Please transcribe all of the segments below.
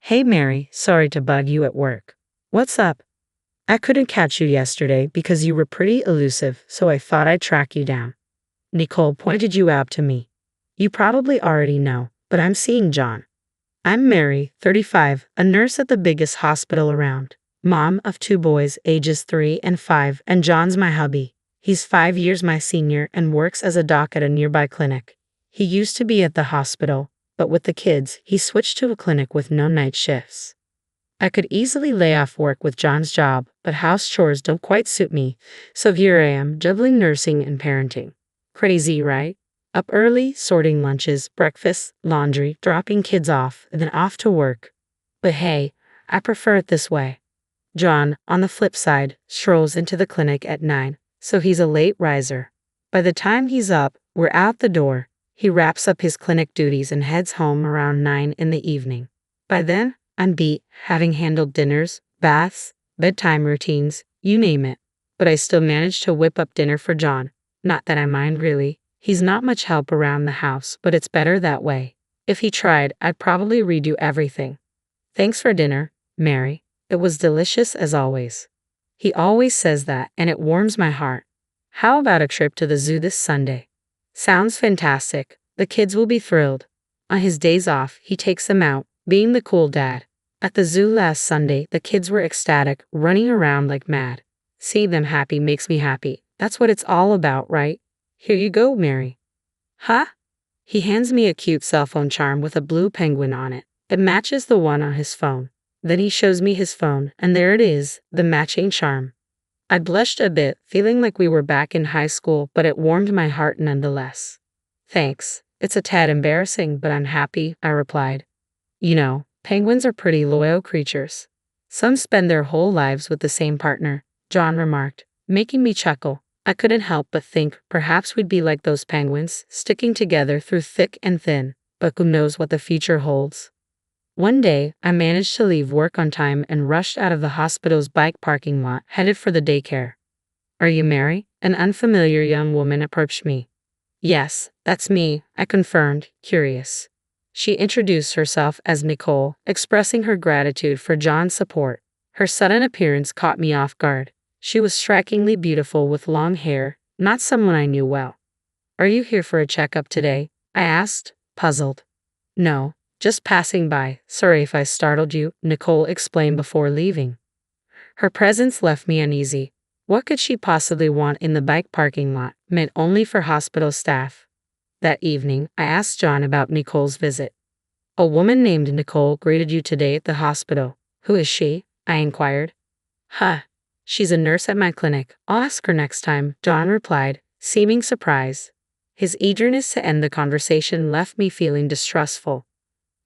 Hey Mary, sorry to bug you at work. What's up? I couldn't catch you yesterday because you were pretty elusive, so I thought I'd track you down. Nicole pointed you out to me. You probably already know, but I'm seeing John. I'm Mary, 35, a nurse at the biggest hospital around. Mom of two boys, ages 3 and 5, and John's my hubby. He's 5 years my senior and works as a doc at a nearby clinic. He used to be at the hospital, but with the kids, he switched to a clinic with no night shifts. I could easily lay off work with John's job, but house chores don't quite suit me, so here I am, juggling nursing and parenting. Crazy, right? Up early, sorting lunches, breakfast, laundry, dropping kids off, and then off to work. But hey, I prefer it this way. John, on the flip side, strolls into the clinic at 9, so he's a late riser. By the time he's up, we're out the door. He wraps up his clinic duties and heads home around 9 in the evening. By then, I'm beat, having handled dinners, baths, bedtime routines, you name it. But I still manage to whip up dinner for John. Not that I mind really. He's not much help around the house, but it's better that way. If he tried, I'd probably redo everything. Thanks for dinner, Mary. It was delicious as always. He always says that, and it warms my heart. How about a trip to the zoo this Sunday? Sounds fantastic. The kids will be thrilled. On his days off, he takes them out, being the cool dad. At the zoo last Sunday, the kids were ecstatic, running around like mad. Seeing them happy makes me happy. That's what it's all about, right? Here you go, Mary. Huh? He hands me a cute cell phone charm with a blue penguin on it. It matches the one on his phone. Then he shows me his phone, and there it is, the matching charm. I blushed a bit, feeling like we were back in high school, but it warmed my heart nonetheless. Thanks. It's a tad embarrassing, but I'm happy, I replied. You know, penguins are pretty loyal creatures. Some spend their whole lives with the same partner, John remarked, making me chuckle. I couldn't help but think perhaps we'd be like those penguins, sticking together through thick and thin, but who knows what the future holds. One day, I managed to leave work on time and rushed out of the hospital's bike parking lot, headed for the daycare. Are you Mary? An unfamiliar young woman approached me. Yes, that's me, I confirmed, curious. She introduced herself as Nicole, expressing her gratitude for John's support. Her sudden appearance caught me off guard. She was strikingly beautiful with long hair, not someone I knew well. Are you here for a checkup today? I asked, puzzled. No. Just passing by. Sorry if I startled you, Nicole explained before leaving. Her presence left me uneasy. What could she possibly want in the bike parking lot, meant only for hospital staff? That evening, I asked John about Nicole's visit. A woman named Nicole greeted you today at the hospital. Who is she? I inquired. Huh. She's a nurse at my clinic. I'll ask her next time, John replied, seeming surprised. His eagerness to end the conversation left me feeling distrustful.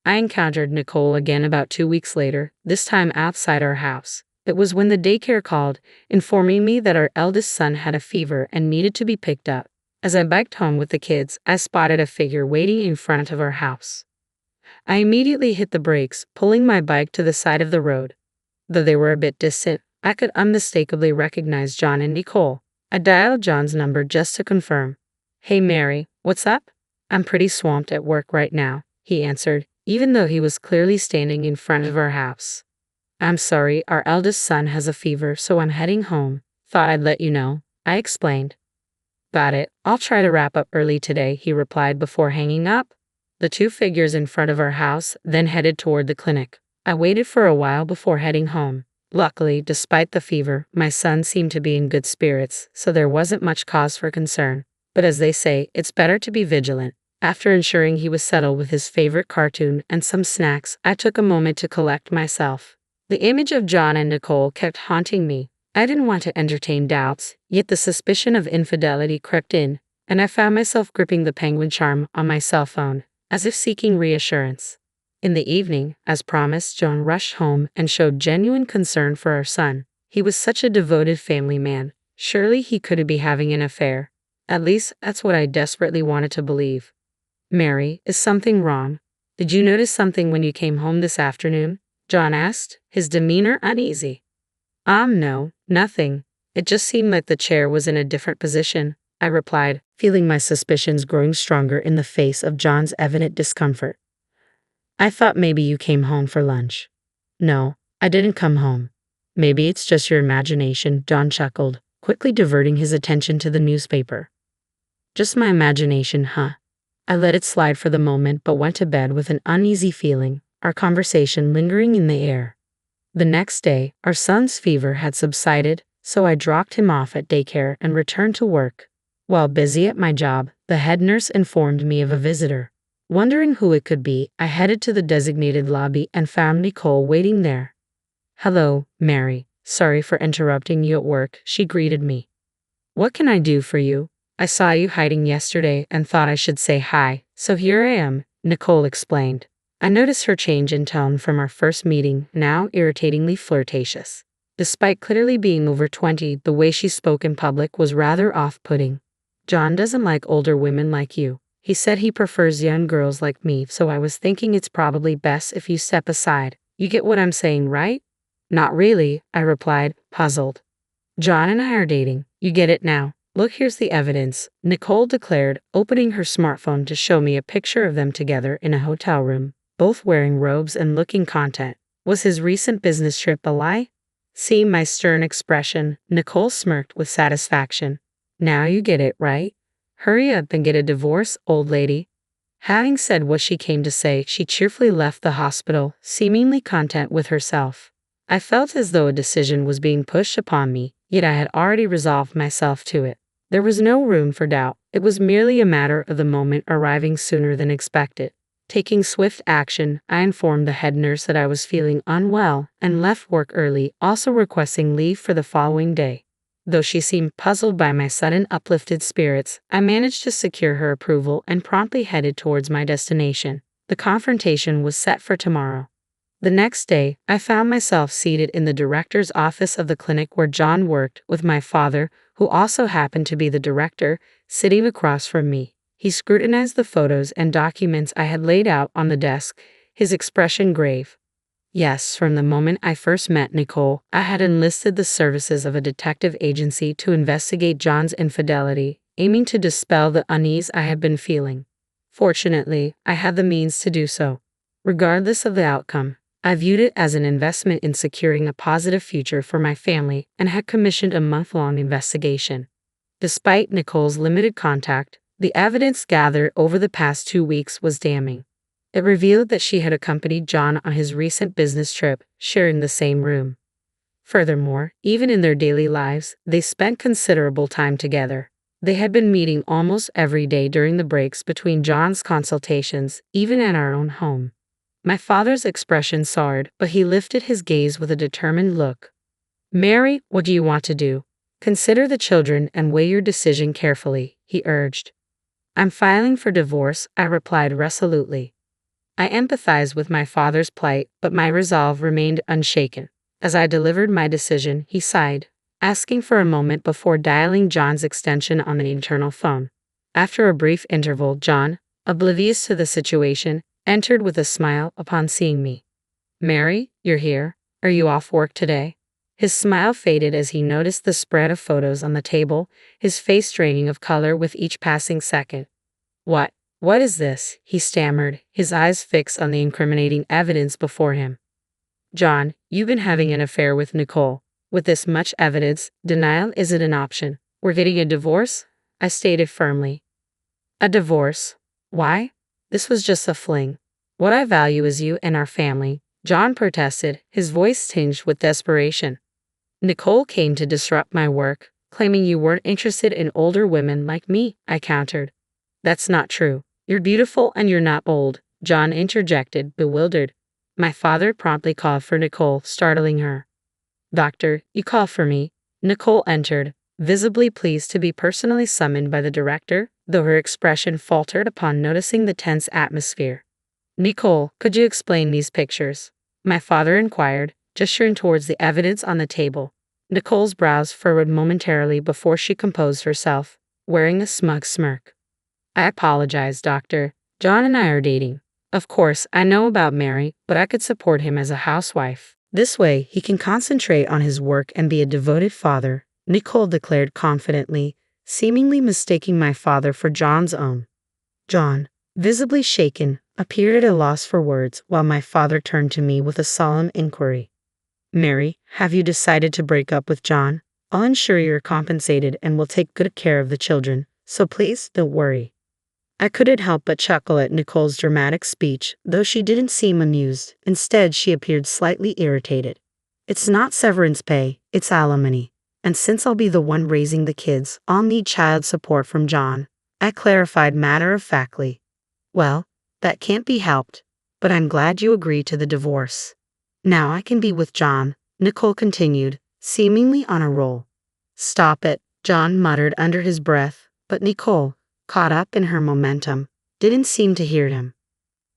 I encountered Nicole again about 2 weeks later, this time outside our house. It was when the daycare called, informing me that our eldest son had a fever and needed to be picked up. As I biked home with the kids, I spotted a figure waiting in front of our house. I immediately hit the brakes, pulling my bike to the side of the road. Though they were a bit distant, I could unmistakably recognize John and Nicole. I dialed John's number just to confirm. Hey Mary, what's up? I'm pretty swamped at work right now, he answered, even though he was clearly standing in front of our house. I'm sorry, our eldest son has a fever, so I'm heading home. Thought I'd let you know, I explained. Got it. I'll try to wrap up early today, he replied before hanging up. The two figures in front of our house then headed toward the clinic. I waited for a while before heading home. Luckily, despite the fever, my son seemed to be in good spirits, so there wasn't much cause for concern. But as they say, it's better to be vigilant. After ensuring he was settled with his favorite cartoon and some snacks, I took a moment to collect myself. The image of John and Nicole kept haunting me. I didn't want to entertain doubts, yet the suspicion of infidelity crept in, and I found myself gripping the penguin charm on my cell phone, as if seeking reassurance. In the evening, as promised, John rushed home and showed genuine concern for our son. He was such a devoted family man. Surely he couldn't be having an affair. At least, that's what I desperately wanted to believe. Mary, is something wrong? Did you notice something when you came home this afternoon? John asked, his demeanor uneasy. No, nothing. It just seemed like the chair was in a different position, I replied, feeling my suspicions growing stronger in the face of John's evident discomfort. I thought maybe you came home for lunch. No, I didn't come home. Maybe it's just your imagination, John chuckled, quickly diverting his attention to the newspaper. Just my imagination, huh? I let it slide for the moment but went to bed with an uneasy feeling, our conversation lingering in the air. The next day, our son's fever had subsided, so I dropped him off at daycare and returned to work. While busy at my job, the head nurse informed me of a visitor. Wondering who it could be, I headed to the designated lobby and found Nicole waiting there. Hello, Mary. Sorry for interrupting you at work, she greeted me. What can I do for you? I saw you hiding yesterday and thought I should say hi, so here I am, Nicole explained. I noticed her change in tone from our first meeting, now irritatingly flirtatious. Despite clearly being over 20, the way she spoke in public was rather off-putting. John doesn't like older women like you. He said he prefers young girls like me, so I was thinking it's probably best if you step aside. You get what I'm saying, right? Not really, I replied, puzzled. John and I are dating. You get it now. Look, here's the evidence, Nicole declared, opening her smartphone to show me a picture of them together in a hotel room, both wearing robes and looking content. Was his recent business trip a lie? Seeing my stern expression, Nicole smirked with satisfaction. Now you get it, right? Hurry up and get a divorce, old lady. Having said what she came to say, she cheerfully left the hospital, seemingly content with herself. I felt as though a decision was being pushed upon me, yet I had already resolved myself to it. There was no room for doubt. It was merely a matter of the moment arriving sooner than expected. Taking swift action, I informed the head nurse that I was feeling unwell and left work early, also requesting leave for the following day. Though she seemed puzzled by my sudden uplifted spirits, I managed to secure her approval and promptly headed towards my destination. The confrontation was set for tomorrow. The next day, I found myself seated in the director's office of the clinic where John worked, with my father, who also happened to be the director, sitting across from me. He scrutinized the photos and documents I had laid out on the desk, his expression grave. Yes, from the moment I first met Nicole, I had enlisted the services of a detective agency to investigate John's infidelity, aiming to dispel the unease I had been feeling. Fortunately, I had the means to do so. Regardless of the outcome, I viewed it as an investment in securing a positive future for my family and had commissioned a month-long investigation. Despite Nicole's limited contact, the evidence gathered over the past 2 weeks was damning. It revealed that she had accompanied John on his recent business trip, sharing the same room. Furthermore, even in their daily lives, they spent considerable time together. They had been meeting almost every day during the breaks between John's consultations, even at our own home. My father's expression soured, but he lifted his gaze with a determined look. Mary, what do you want to do? Consider the children and weigh your decision carefully, he urged. I'm filing for divorce, I replied resolutely. I empathized with my father's plight, but my resolve remained unshaken. As I delivered my decision, he sighed, asking for a moment before dialing John's extension on the internal phone. After a brief interval, John, oblivious to the situation, entered with a smile upon seeing me. Mary, you're here. Are you off work today? His smile faded as he noticed the spread of photos on the table, his face draining of color with each passing second. What is this? He stammered, his eyes fixed on the incriminating evidence before him. John, you've been having an affair with Nicole. With this much evidence, denial isn't an option. We're getting a divorce? I stated firmly. A divorce? Why? This was just a fling. What I value is you and our family, John protested, his voice tinged with desperation. Nicole came to disrupt my work, claiming you weren't interested in older women like me, I countered. That's not true. You're beautiful and you're not old, John interjected, bewildered. My father promptly called for Nicole, startling her. Doctor, you call for me. Nicole entered, visibly pleased to be personally summoned by the director, though her expression faltered upon noticing the tense atmosphere. Nicole, could you explain these pictures? My father inquired, gesturing towards the evidence on the table. Nicole's brows furrowed momentarily before she composed herself, wearing a smug smirk. I apologize, doctor. John and I are dating. Of course, I know about Mary, but I could support him as a housewife. This way, he can concentrate on his work and be a devoted father, Nicole declared confidently, seemingly mistaking my father for John's own. John, visibly shaken, appeared at a loss for words while my father turned to me with a solemn inquiry. Mary, have you decided to break up with John? I'll ensure you're compensated and will take good care of the children, so please don't worry. I couldn't help but chuckle at Nicole's dramatic speech, though she didn't seem amused. Instead, she appeared slightly irritated. It's not severance pay, it's alimony. And since I'll be the one raising the kids, I'll need child support from John. I clarified matter-of-factly. Well, that can't be helped, but I'm glad you agreed to the divorce. Now I can be with John, Nicole continued, seemingly on a roll. Stop it, John muttered under his breath, but Nicole, caught up in her momentum, didn't seem to hear him.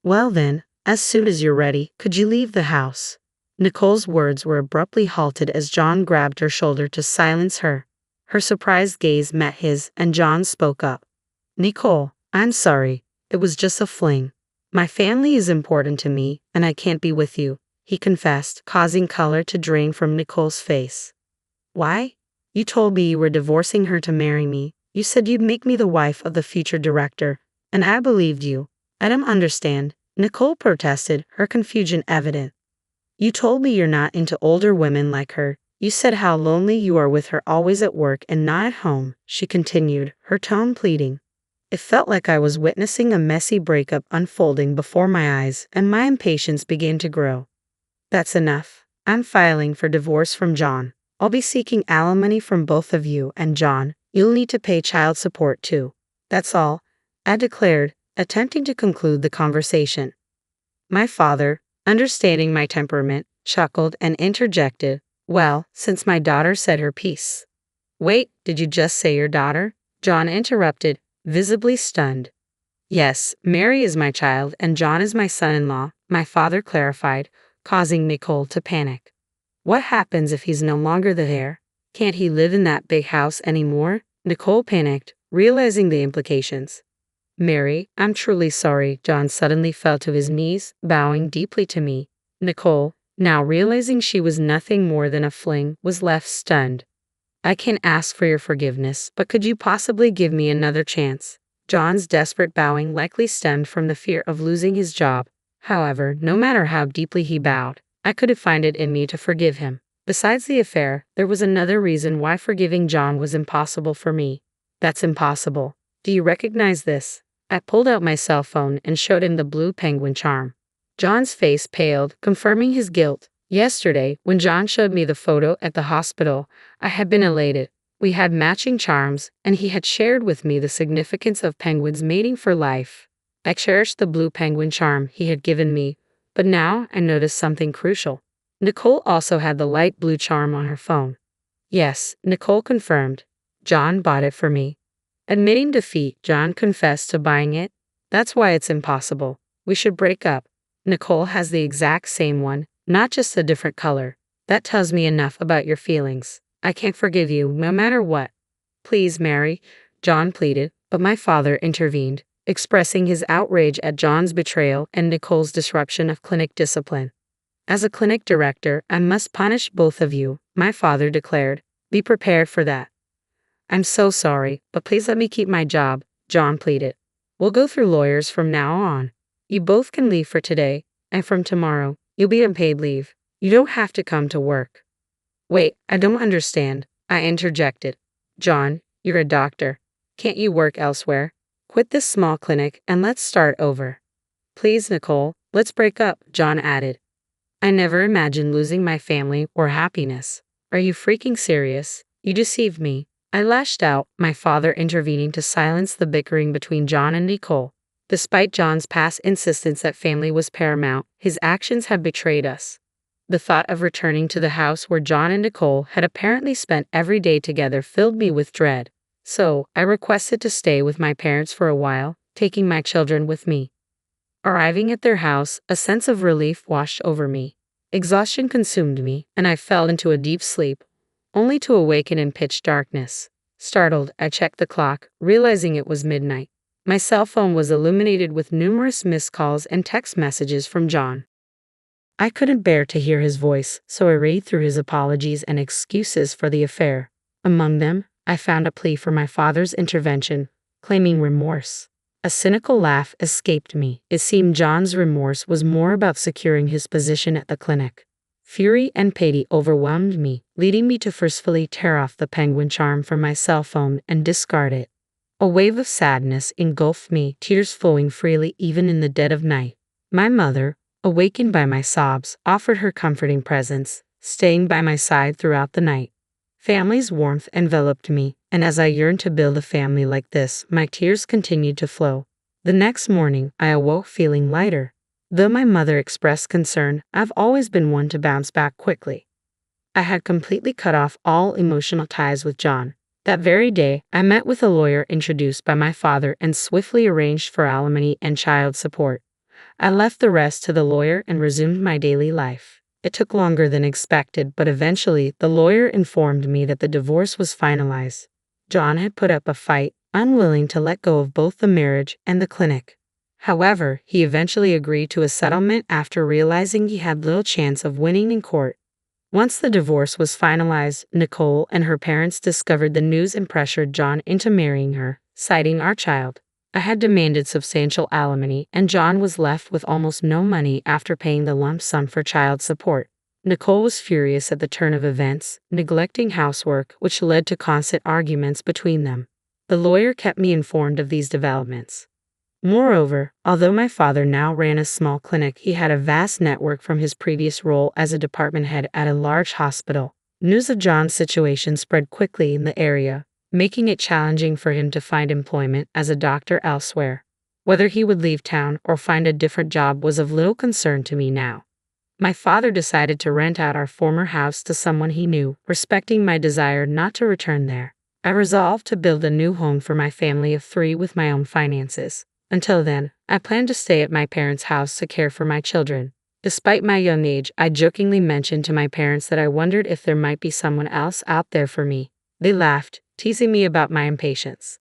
Well then, as soon as you're ready, could you leave the house? Nicole's words were abruptly halted as John grabbed her shoulder to silence her. Her surprised gaze met his, and John spoke up. Nicole, I'm sorry, it was just a fling. My family is important to me, and I can't be with you, he confessed, causing color to drain from Nicole's face. Why? You told me you were divorcing her to marry me. You said you'd make me the wife of the future director, and I believed you. I don't understand, Nicole protested, her confusion evident. You told me you're not into older women like her. You said how lonely you are with her always at work and not at home, she continued, her tone pleading. It felt like I was witnessing a messy breakup unfolding before my eyes, and my impatience began to grow. That's enough. I'm filing for divorce from John. I'll be seeking alimony from both of you, and John, you'll need to pay child support too. That's all, I declared, attempting to conclude the conversation. My father, understanding my temperament, chuckled and interjected, well, since my daughter said her piece. Wait, did you just say your daughter? John interrupted, visibly stunned. Yes, Mary is my child and John is my son-in-law, my father clarified, causing Nicole to panic. What happens if he's no longer the heir? Can't he live in that big house anymore? Nicole panicked, realizing the implications. Mary, I'm truly sorry. John suddenly fell to his knees, bowing deeply to me. Nicole, now realizing she was nothing more than a fling, was left stunned. I can't ask for your forgiveness, but could you possibly give me another chance? John's desperate bowing likely stemmed from the fear of losing his job. However, no matter how deeply he bowed, I couldn't find it in me to forgive him. Besides the affair, there was another reason why forgiving John was impossible for me. That's impossible. Do you recognize this? I pulled out my cell phone and showed him the blue penguin charm. John's face paled, confirming his guilt. Yesterday, when John showed me the photo at the hospital, I had been elated. We had matching charms, and he had shared with me the significance of penguins mating for life. I cherished the blue penguin charm he had given me, but now I noticed something crucial. Nicole also had the light blue charm on her phone. Yes, Nicole confirmed. John bought it for me. Admitting defeat, John confessed to buying it. That's why it's impossible. We should break up. Nicole has the exact same one, not just a different color. That tells me enough about your feelings. I can't forgive you, no matter what. Please, Mary, John pleaded, but my father intervened, expressing his outrage at John's betrayal and Nicole's disruption of clinic discipline. As a clinic director, I must punish both of you, my father declared. Be prepared for that. I'm so sorry, but please let me keep my job, John pleaded. We'll go through lawyers from now on. You both can leave for today, and from tomorrow, you'll be on paid leave. You don't have to come to work. Wait, I don't understand, I interjected. John, you're a doctor. Can't you work elsewhere? Quit this small clinic and let's start over. Please, Nicole, let's break up, John added. I never imagined losing my family or happiness. Are you freaking serious? You deceived me. I lashed out, my father intervening to silence the bickering between John and Nicole. Despite John's past insistence that family was paramount, his actions had betrayed us. The thought of returning to the house where John and Nicole had apparently spent every day together filled me with dread. So, I requested to stay with my parents for a while, taking my children with me. Arriving at their house, a sense of relief washed over me. Exhaustion consumed me, and I fell into a deep sleep, only to awaken in pitch darkness. Startled, I checked the clock, realizing it was midnight. My cell phone was illuminated with numerous missed calls and text messages from John. I couldn't bear to hear his voice, so I read through his apologies and excuses for the affair. Among them, I found a plea for my father's intervention, claiming remorse. A cynical laugh escaped me. It seemed John's remorse was more about securing his position at the clinic. Fury and pity overwhelmed me, leading me to forcefully tear off the penguin charm from my cell phone and discard it. A wave of sadness engulfed me, tears flowing freely even in the dead of night. My mother, awakened by my sobs, offered her comforting presence, staying by my side throughout the night. Family's warmth enveloped me, and as I yearned to build a family like this, my tears continued to flow. The next morning, I awoke feeling lighter. Though my mother expressed concern, I've always been one to bounce back quickly. I had completely cut off all emotional ties with John. That very day, I met with a lawyer introduced by my father and swiftly arranged for alimony and child support. I left the rest to the lawyer and resumed my daily life. It took longer than expected, but eventually the lawyer informed me that the divorce was finalized. John had put up a fight, unwilling to let go of both the marriage and the clinic. However, he eventually agreed to a settlement after realizing he had little chance of winning in court. Once the divorce was finalized, Nicole and her parents discovered the news and pressured John into marrying her, citing our child. I had demanded substantial alimony, and John was left with almost no money after paying the lump sum for child support. Nicole was furious at the turn of events, neglecting housework, which led to constant arguments between them. The lawyer kept me informed of these developments. Moreover, although my father now ran a small clinic, he had a vast network from his previous role as a department head at a large hospital. News of John's situation spread quickly in the area, making it challenging for him to find employment as a doctor elsewhere. Whether he would leave town or find a different job was of little concern to me now. My father decided to rent out our former house to someone he knew, respecting my desire not to return there. I resolved to build a new home for my family of 3 with my own finances. Until then, I planned to stay at my parents' house to care for my children. Despite my young age, I jokingly mentioned to my parents that I wondered if there might be someone else out there for me. They laughed, teasing me about my impatience.